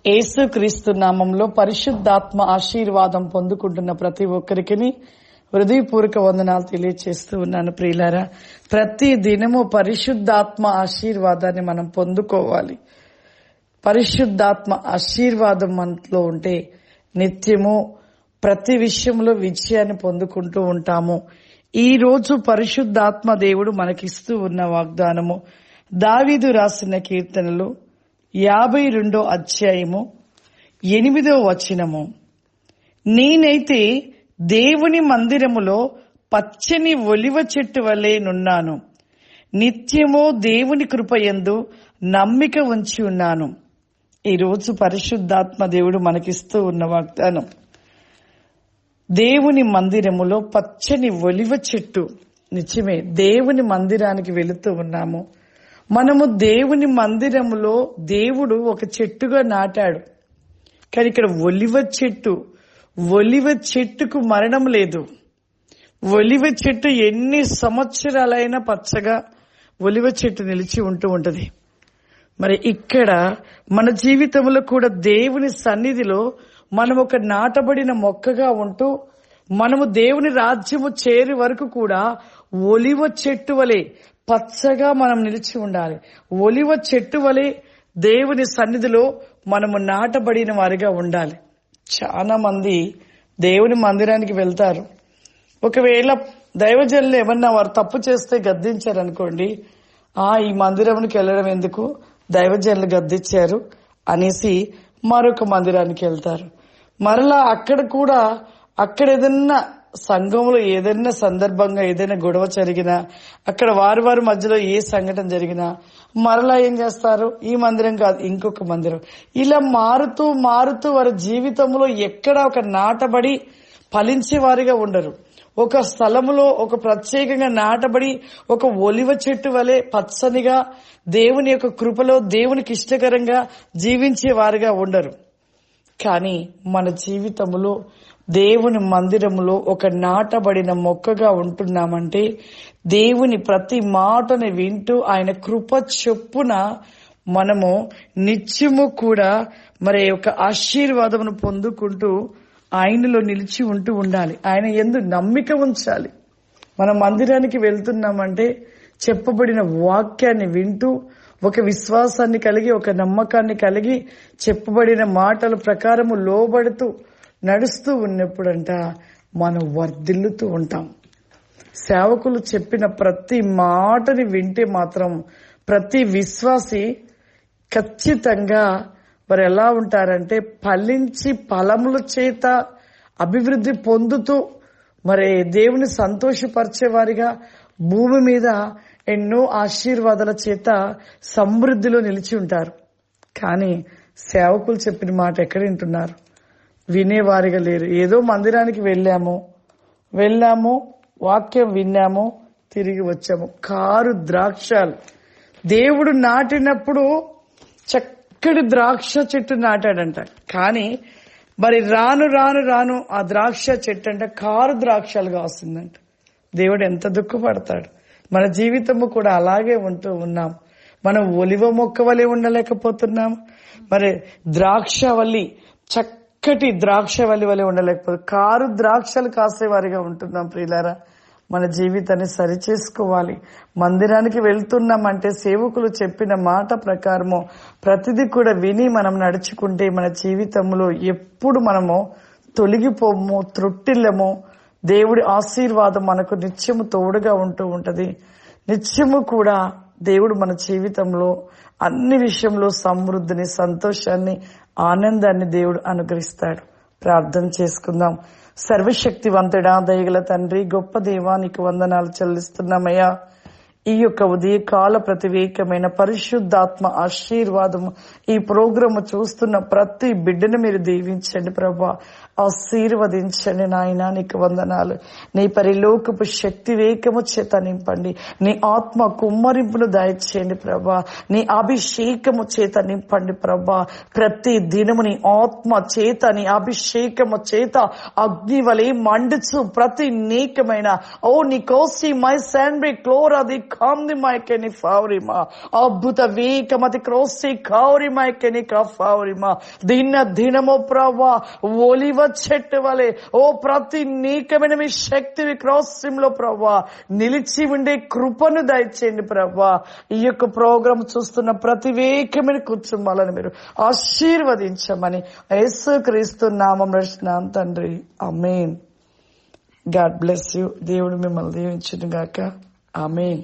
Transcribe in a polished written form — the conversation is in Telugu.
యేసుక్రీస్తు నామంలో పరిశుద్ధాత్మ ఆశీర్వాదం పొందుకుంటున్న ప్రతి ఒక్కరికి హృదయపూర్వక వందనాలు తెలియజేస్తూ ఉన్నాను. ప్రియులారా, ప్రతి దినము పరిశుద్ధాత్మ ఆశీర్వాదాన్ని మనం పొందుకోవాలి. పరిశుద్ధాత్మ ఆశీర్వాదం మనలో ఉంటే నిత్యము ప్రతి విషయంలో విజయాన్ని పొందుకుంటూ ఉంటాము. ఈ రోజు పరిశుద్ధాత్మ దేవుడు మనకిస్తూ ఉన్న వాగ్దానము దావీదు రాసిన కీర్తనలు 52వ అధ్యాయము 8వ వచనము. నేనైతే దేవుని మందిరములో పచ్చని ఒలివ చెట్టు వలె నున్నాను, నిత్యము దేవుని కృపయందు నమ్మిక ఉంచి ఉన్నాను. ఈరోజు పరిశుద్ధాత్మ దేవుడు మనకిస్తూ ఉన్న వాగ్దానం దేవుని మందిరములో పచ్చని ఒలివ చెట్టు. నిజమే, దేవుని మందిరానికి వెళుతూ ఉన్నాము. మనము దేవుని మందిరములో దేవుడు ఒక చెట్టుగా నాటాడు. కానీ ఇక్కడ ఒలివ చెట్టుకు మరణం లేదు. ఒలివ చెట్టు ఎన్ని సంవత్సరాలైనా పచ్చగా ఒలివ చెట్టు నిలిచి ఉంటూ ఉంటది. మరి ఇక్కడ మన జీవితంలో కూడా దేవుని సన్నిధిలో మనం ఒక నాటబడిన మొక్కగా ఉంటూ మనము దేవుని రాజ్యము చేరే వరకు కూడా ఒలివ చెట్టు వలె పచ్చగా మనం నిలిచి ఉండాలి. ఒలివ చెట్టు వలె దేవుని సన్నిధిలో మనము నాటబడిన వారిగా ఉండాలి. చాలా మంది దేవుని మందిరానికి వెళ్తారు. ఒకవేళ దైవజనులు ఏమన్నా వారు తప్పు చేస్తే గద్దించారనుకోండి, ఈ మందిరానికి వెళ్ళడం ఎందుకు, దైవజనులు గద్దించారు అనేసి మరొక మందిరానికి వెళ్తారు. మరలా అక్కడ ఏదన్నా సంఘంలో ఏదైనా సందర్భంగా ఏదైనా గొడవ జరిగినా, అక్కడ వారి మధ్యలో ఏ సంఘటన జరిగినా మరలా ఏం చేస్తారు, ఈ మందిరం కాదు ఇంకొక మందిరం. ఇలా మారుతూ వారి జీవితంలో ఎక్కడ ఒక నాటబడి ఫలించే వారిగా ఉండరు. ఒక స్థలములో ఒక ప్రత్యేకంగా నాటబడి ఒక ఒలివ చెట్టు వలె పచ్చనిగా దేవుని యొక్క కృపలో దేవునికి ఇష్టకరంగా జీవించే వారిగా ఉండరు. కానీ మన జీవితంలో దేవుని మందిరములో ఒక నాటబడిన మొక్కగా ఉంటున్నామంటే దేవుని ప్రతి మాటని వింటూ ఆయన కృప చొప్పున మనము నిత్యము కూడా మరి ఒక ఆశీర్వాదమును పొందుకుంటూ ఆయనలో నిలిచి ఉండాలి. ఆయన యందు నమ్మిక ఉంచాలి. మన మందిరానికి వెళ్తున్నామంటే చెప్పబడిన వాక్యాన్ని వింటూ ఒక విశ్వాసాన్ని కలిగి ఒక నమ్మకాన్ని కలిగి చెప్పబడిన మాటల ప్రకారము లోబడుతూ నడుస్తూ ఉన్నప్పుడంట మనం వర్ధిల్లుతూ ఉంటాం. సేవకులు చెప్పిన ప్రతి మాటని వింటే మాత్రం ప్రతి విశ్వాసి ఖచ్చితంగా మరి ఎలా ఉంటారంటే ఫలించి ఫలముల చేత అభివృద్ధి పొందుతూ మరి దేవుని సంతోషపరిచేవారిగా భూమి మీద ఎన్నో ఆశీర్వాదాల చేత సమృద్ధిలో నిలిచి ఉంటారు. కానీ సేవకులు చెప్పిన మాట ఎక్కడ వింటున్నారు? వినేవారిగా లేరు. ఏదో మందిరానికి వెళ్ళాము, వాక్యం విన్నాము, తిరిగి వచ్చాము. కారు ద్రాక్షలు దేవుడు నాటినప్పుడు చక్కటి ద్రాక్ష చెట్టు నాటాడంట. కానీ మరి రాను ఆ ద్రాక్ష చెట్టు అంట కారు ద్రాక్షలుగా వస్తుందంట. దేవుడు ఎంత దుఃఖపడతాడు. మన జీవితము కూడా అలాగే ఉంటూ ఉన్నాం. మనం ఒలివ మొక్క వలె ఉండలేకపోతున్నాం. మరి ద్రాక్షవల్లి చక్కటి ద్రాక్షవల్లి వలె ఉండలేకపోతే కారు ద్రాక్షలు కాసేవారిగా ఉంటున్నాం. ప్రియులారా, మన జీవితాన్ని సరిచేసుకోవాలి. మందిరానికి వెళ్తున్నామంటే సేవకులు చెప్పిన మాట ప్రకారము ప్రతిదీ కూడా విని మనం నడుచుకుంటే మన జీవితంలో ఎప్పుడు మనము తొలగిపోము, త్రుట్టిల్లము. దేవుడి ఆశీర్వాదం మనకు నిత్యము తోడుగా ఉంటూ ఉంటది. నిత్యము కూడా దేవుడు మన జీవితంలో అన్ని విషయంలో సమృద్ధిని, సంతోషాన్ని, ఆనందాన్ని దేవుడు అనుగ్రహిస్తాడు. ప్రార్థన చేసుకుందాం. సర్వశక్తివంతుడా, దయగల తండ్రి, గొప్ప దేవా, నీకు వందనాలు చెల్లిస్తున్నామయ్యా. ఈ యొక్క ఉదయకాల ప్రతివేకమైన పరిశుద్ధాత్మ ఆశీర్వాదము ఈ ప్రోగ్రాము చూస్తున్న ప్రతి బిడ్డను మీరు దీవించండి ప్రభా, ఆశీర్వదించండి నాయన. నీకు వందనాలు. నీ పరిలోకపు శక్తి వేకము చేత నింపండి. నీ ఆత్మ కుమ్మరింపును దయచేయండి ప్రభా. నీ అభిషేకము చేత నింపండి ప్రభా. ప్రతి దినము నీ ఆత్మ చేత, నీ అభిషేకము చేత అగ్ని వలె మండుచు ప్రతి నీకమైన నీ కోసి మై శాండ్రి క్లోరా ది కామ్ది మైకెని ఫావరిమా అద్భుత వీకమతి క్రోసి కావరి మైకెని కాఫావరిమా దినము ప్రవ్వా ఒలివ చెట్టు వలె ఓ ప్రతి నీకమైన మీ శక్తివి క్రోసింలో ప్రవ్వా నిలిచి ఉండే కృపను దయచేయండి ప్రవ్వా. ఈ యొక్క ప్రోగ్రాం చూస్తున్న ప్రతి వేకమైన కుటుంబాలను మీరు ఆశీర్వదించమని యేసుక్రీస్తు నామమున అడుగుచున్నాను తండ్రి, ఆమేన్. God bless you. దేవుడు మిమ్మల్ని దీవించును గాక. ఆమేన్.